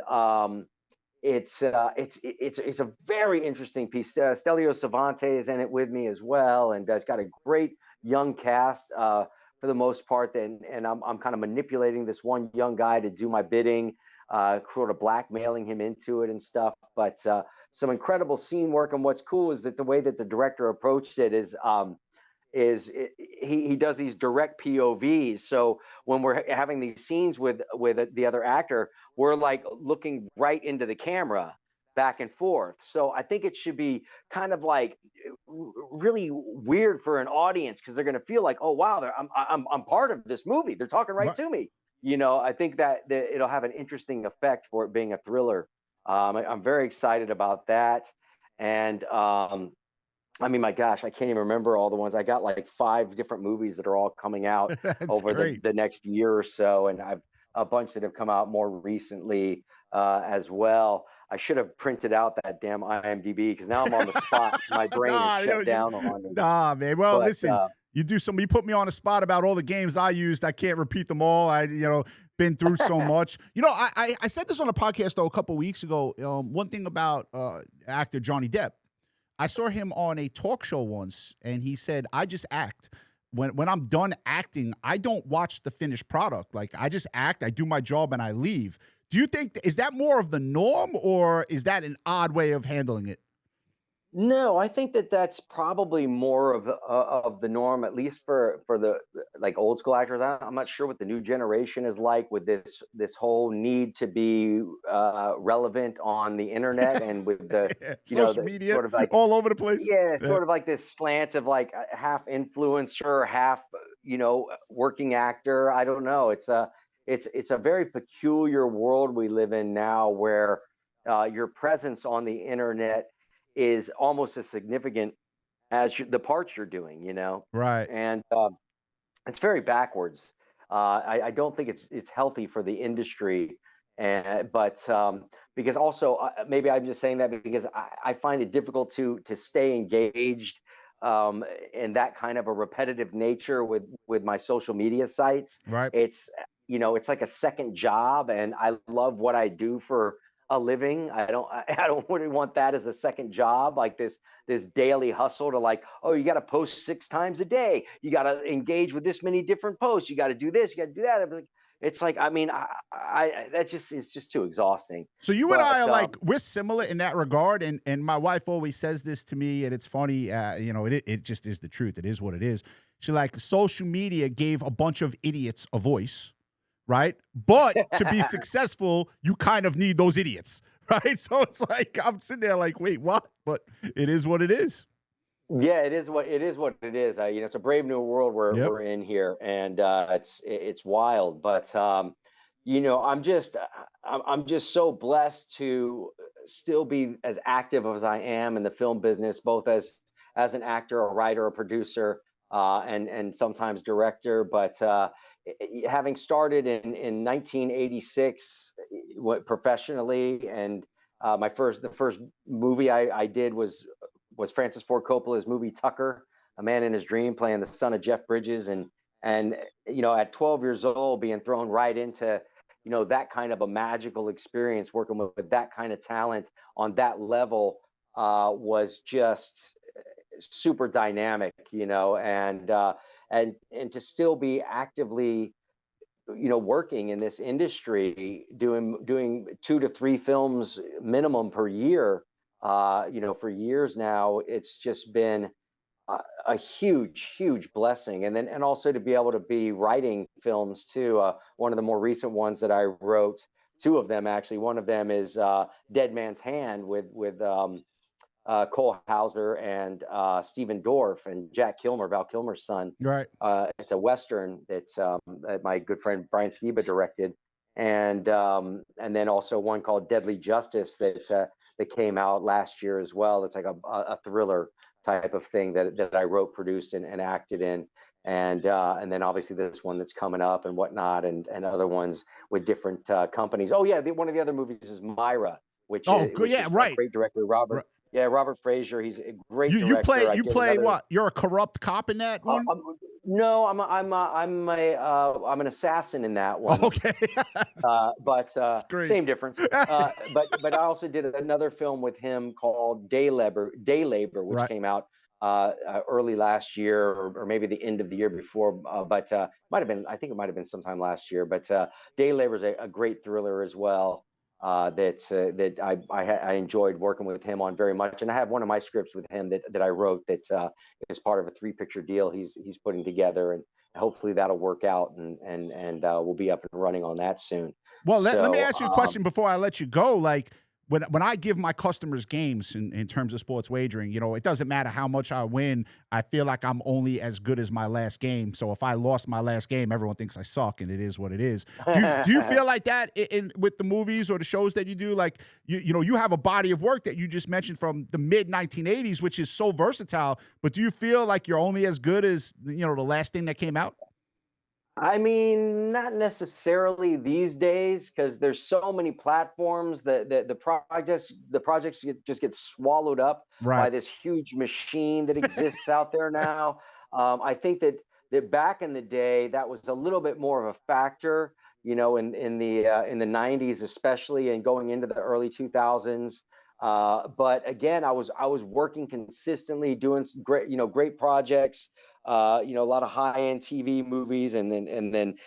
it's a very interesting piece. Stelio Savante is in it with me as well, and it's got a great young cast for the most part. And I'm kind of manipulating this one young guy to do my bidding, sort of blackmailing him into it and stuff. But some incredible scene work. And what's cool is that the way that the director approached it is he does these direct POVs. So when we're having these scenes with the other actor, we're like looking right into the camera back and forth. So I think it should be kind of like really weird for an audience because they're going to feel like, oh wow, I'm part of this movie. They're talking right to me. I think that it'll have an interesting effect for it being a thriller. I'm very excited about that. And I mean, my gosh, I can't even remember all the ones. I got like 5 different movies that are all coming out over the next year or so. And I've a bunch that have come out more recently as well. I should have printed out that damn IMDb because now I'm on the spot. My brain is shut down on me. Nah, man. Well, listen, you put me on the spot about all the games I used. I can't repeat them all. Been through so much. I said this on a podcast though a couple of weeks ago. One thing about actor Johnny Depp. I saw him on a talk show once, and he said, I just act. When I'm done acting, I don't watch the finished product. Like, I just act, I do my job, and I leave. Do you think, is that more of the norm, or is that an odd way of handling it? No, I think that that's probably more of the norm, at least for the like old school actors. I'm not sure what the new generation is like with this whole need to be relevant on the internet and with the Social the media sort of like all over the place. yeah, Yeah. sort of like this slant of like half influencer, half working actor. I don't know. It's a very peculiar world we live in now, where your presence on the internet is almost as significant as the parts you're doing. Right. And it's very backwards. I don't think it's healthy for the industry, and but because also maybe I'm just saying that because I find it difficult to stay engaged in that kind of a repetitive nature with my social media sites. Right. It's like a second job, and I love what I do for a living. I don't really want that as a second job, like this daily hustle to like, oh, you got to post 6 times a day. You got to engage with this many different posts. You got to do this. You got to do that. It's like, I mean, that just is just too exhausting. So you and I But are like, we're similar in that regard. And my wife always says this to me, and it's funny. It just is the truth. It is what it is. She like, social media gave a bunch of idiots a voice, right? But to be successful, you kind of need those idiots, right? So it's like, I'm sitting there like, wait, what? But it is what it is. yeah, it is what it is. It's a brave new world Yep. we're in here, and it's wild. But I'm just so blessed to still be as active as I am in the film business, both as an actor, a writer, a producer, and sometimes director. But having started in 1986 professionally, and the first movie I did was Francis Ford Coppola's movie Tucker, A Man in His Dream, playing the son of Jeff Bridges, and at 12 years old, being thrown right into that kind of a magical experience, working with that kind of talent on that level was just super dynamic, and to still be actively working in this industry, doing 2 to 3 films minimum per year, for years now. It's just been a huge blessing, and also to be able to be writing films too. One of the more recent ones that I wrote, 2 of them actually. One of them is Dead Man's Hand with Cole Hauser and Stephen Dorff and Jack Kilmer, Val Kilmer's son. Right. It's a Western that my good friend Brian Skiba directed. And then also one called Deadly Justice that came out last year as well. It's like a thriller type of thing that I wrote, produced, and acted in. And then obviously this one that's coming up and whatnot, and other ones with different companies. Oh yeah, one of the other movies is Myra, which Oh, is, good. Yeah. a Right. great director, Robert. Right. Yeah, Robert Fraser. He's a great You director. I did play another. what? You're a corrupt cop in that one? No, I'm an assassin in that one. Okay. But great. same difference. But I also did another film with him called Day Labor, which Right. came out early last year, or maybe the end of the year before. But might have been. I think it might have been sometime last year. But Day Labor is a great thriller as well. That I enjoyed working with him on very much, and I have one of my scripts with him that I wrote that is part of a 3-picture deal he's putting together, and hopefully that'll work out, and we'll be up and running on that soon. Well, let me So ask you a question before I let you go. Like, when I give my customers games in terms of sports wagering, it doesn't matter how much I win. I feel like I'm only as good as my last game. So if I lost my last game, everyone thinks I suck, and it is what it is. Do you feel like that with the movies or the shows that you do? Like, you have a body of work that you just mentioned from the mid 1980s, which is so versatile. But do you feel like you're only as good as the last thing that came out? I mean, not necessarily these days, because there's so many platforms that the projects just get swallowed up Right. by this huge machine that exists out there now. I think that back in the day, that was a little bit more of a factor, in the 90s especially, and going into the early 2000s. But again, I was working consistently, doing some great projects. A lot of high-end TV movies, and then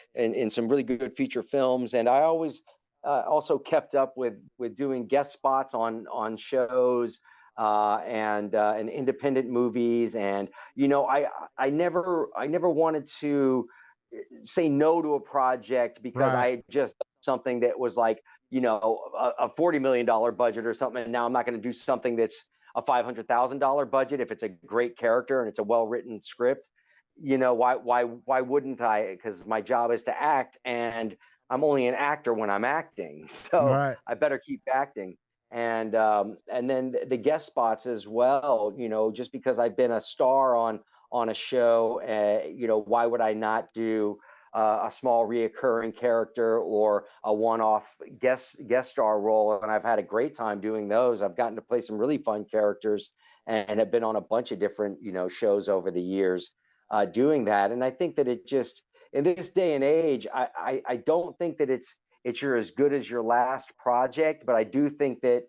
some really good feature films. And I always also kept up with doing guest spots on shows, and independent movies. And I never wanted to say no to a project because Right. I had just done something that was like a $40 million budget or something, and now I'm not going to do something that's a $500,000 budget if it's a great character and it's a well written script. Why wouldn't I? Because my job is to act, and I'm only an actor when I'm acting, so Right. I better keep acting. And then the guest spots as well. Just because I've been a star on a show, why would I not do a small reoccurring character or a one-off guest star role? And I've had a great time doing those. I've gotten to play some really fun characters and have been on a bunch of different shows over the years doing that. And I think that it just, in this day and age, I don't think that it's you're as good as your last project, but I do think that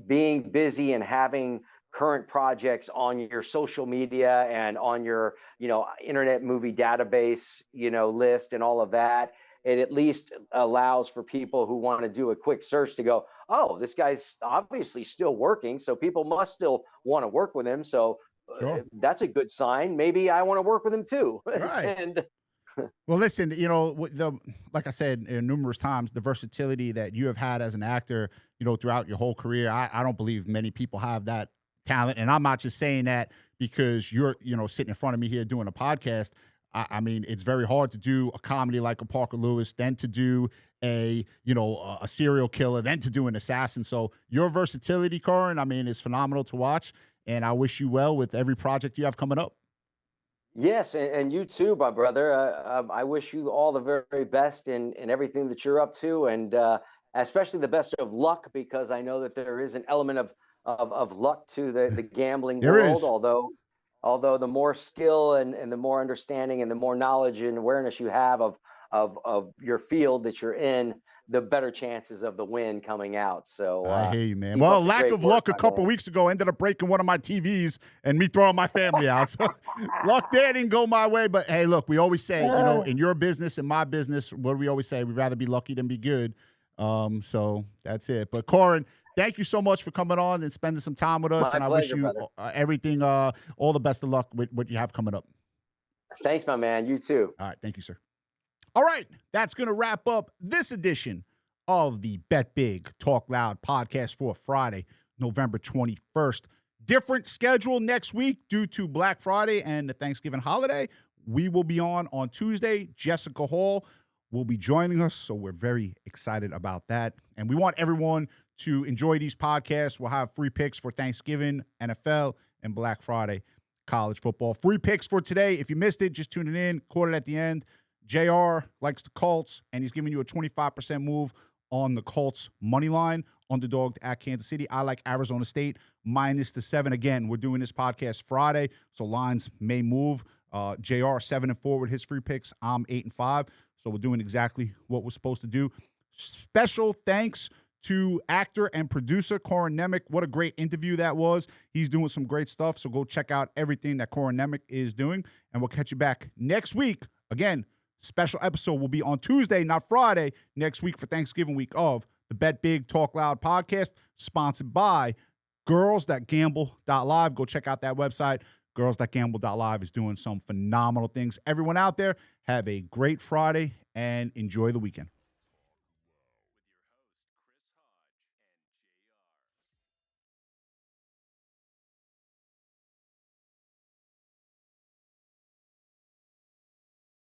being busy and having current projects on your social media and on your internet movie database list and all of that, it at least allows for people who want to do a quick search to go, oh, this guy's obviously still working, so people must still want to work with him. So Sure. that's a good sign. Maybe I want to work with him too. Right. And Well, listen, like I said numerous times, the versatility that you have had as an actor, throughout your whole career, I don't believe many people have that talent. And I'm not just saying that because you're, sitting in front of me here doing a podcast. I mean, it's very hard to do a comedy like a Parker Lewis, then to do a serial killer, then to do an assassin. So your versatility, Corin, I mean, is phenomenal to watch. And I wish you well with every project you have coming up. yes, and you too, my brother. I wish you all the very, very best in everything that you're up to, and especially the best of luck, because I know that there is an element of luck to the gambling There world. is. Although the more skill and the more understanding and the more knowledge and awareness you have of your field that you're in, the better chances of the win coming out. So I hear you, man. keep Well, up the lack great of work, luck a my couple man. weeks ago ended up breaking one of my TVs and me throwing my family out. So luck there didn't go my way. But hey, look, we always say, in your business and my business, what do we always say? We'd rather be lucky than be good. So that's it. But Corin, thank you so much for coming on and spending some time with us. My And I pleasure, wish you brother. everything, all the best of luck with what you have coming up. Thanks, my man. You too. All right. Thank you, sir. All right. That's going to wrap up this edition of the Bet Big Talk Loud podcast for Friday, November 21st. Different schedule next week due to Black Friday and the Thanksgiving holiday. We will be on Tuesday. Jessica Hall will be joining us, so we're very excited about that. And we want everyone to enjoy these podcasts. We'll have free picks for Thanksgiving, NFL, and Black Friday college football. Free picks for today. If you missed it, just tune it in. Caught it at the end. JR likes the Colts, and he's giving you a 25% move on the Colts money line, underdog at Kansas City. I like Arizona State -7. Again, we're doing this podcast Friday, so lines may move. JR 7-4 with his free picks. I'm 8-5. So we're doing exactly what we're supposed to do. Special thanks to actor and producer Corin Nemec. What a great interview that was. He's doing some great stuff. So go check out everything that Corin Nemec is doing. And we'll catch you back next week. Again, special episode will be on Tuesday, not Friday, next week for Thanksgiving week of the Bet Big Talk Loud podcast, sponsored by girls.gamble.live. Go check out that website. Girls.gamble.live is doing some phenomenal things. Everyone out there, have a great Friday and enjoy the weekend.